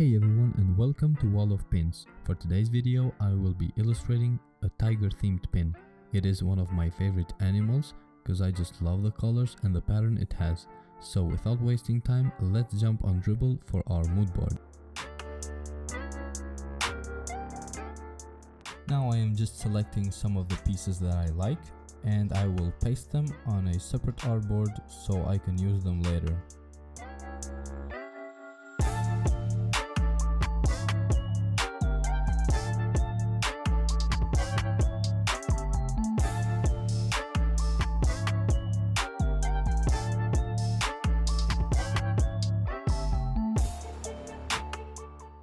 Hey everyone, and welcome to Wall of Pins. For today's video I will be illustrating a tiger themed pin. It is one of my favorite animals because I just love the colors and the pattern it has. So without wasting time, let's jump on Dribble for our mood board. Now I am just selecting some of the pieces that I like and I will paste them on a separate artboard so I can use them later.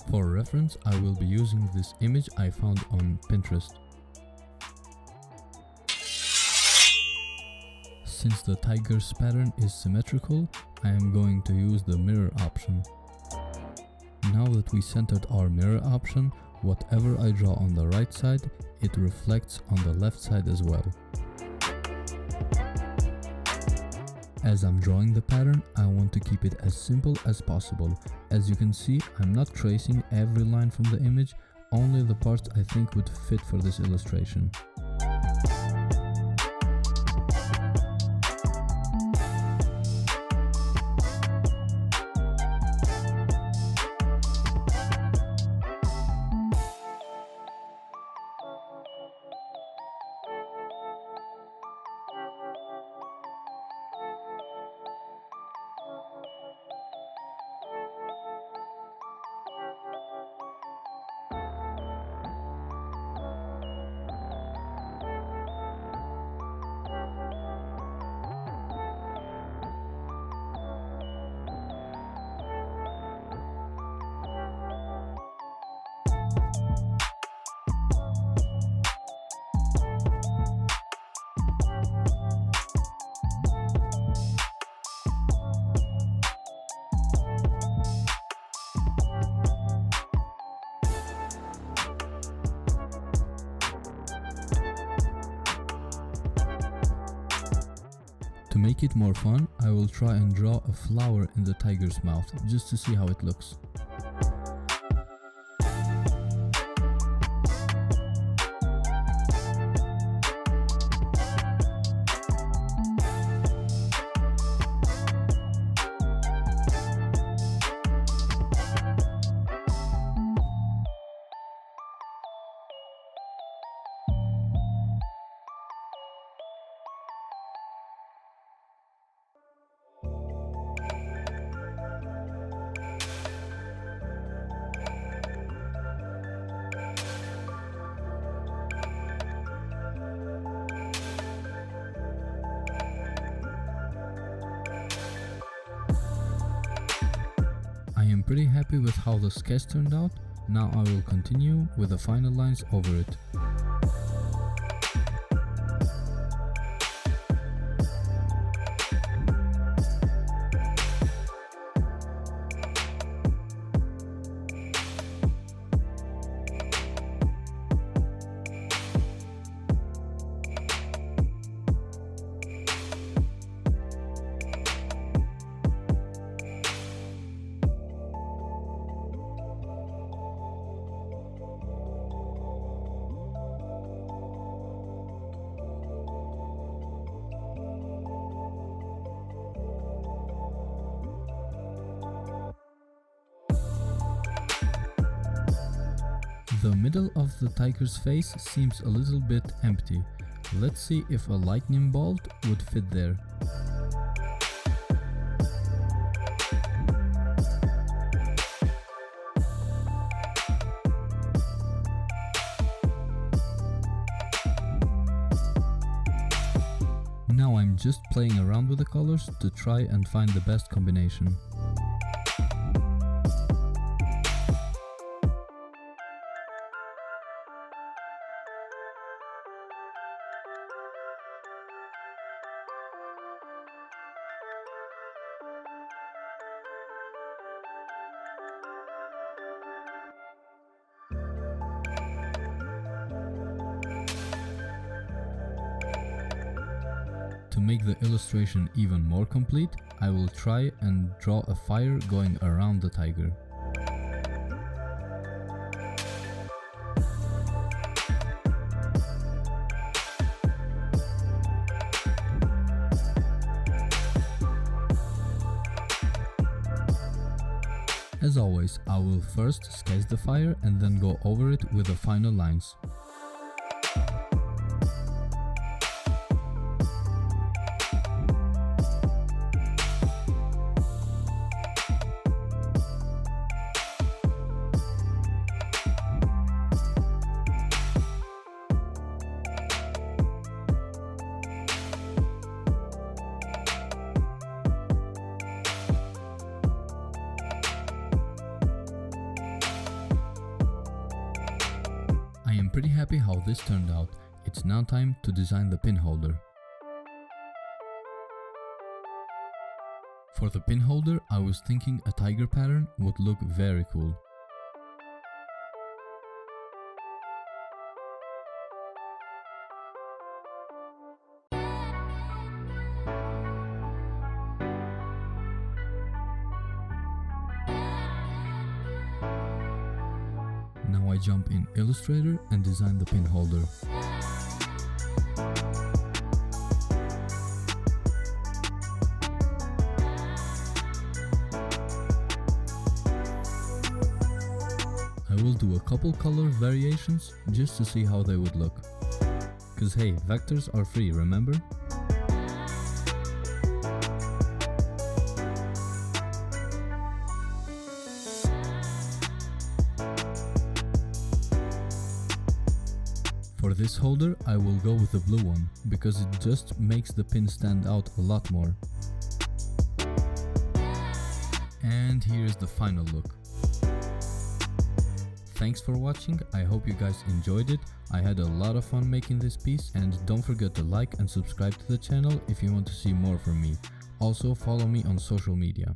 For reference, I will be using this image I found on Pinterest. Since the tiger's pattern is symmetrical, I am going to use the mirror option. Now that we centered our mirror option, whatever I draw on the right side, it reflects on the left side as well. As I'm drawing the pattern, I want to keep it as simple as possible. As you can see, I'm not tracing every line from the image, only the parts I think would fit for this illustration. To make it more fun, I will try and draw a flower in the tiger's mouth, just to see how it looks. I am pretty happy with how the sketch turned out. Now I will continue with the final lines over it. The middle of the tiger's face seems a little bit empty. Let's see if a lightning bolt would fit there. Now I'm just playing around with the colors to try and find the best combination. To make the illustration even more complete, I will try and draw a fire going around the tiger. As always, I will first sketch the fire and then go over it with the final lines. I am pretty happy how this turned out. It's now time to design the pin holder. For the pin holder, I was thinking a tiger pattern would look very cool. Now I jump in Illustrator and design the pin holder. I will do a couple color variations just to see how they would look. Cause hey, vectors are free, remember? For this holder, I will go with the blue one, because it just makes the pin stand out a lot more. And here's the final look. Thanks for watching, I hope you guys enjoyed it. I had a lot of fun making this piece, and don't forget to like and subscribe to the channel if you want to see more from me. Also follow me on social media.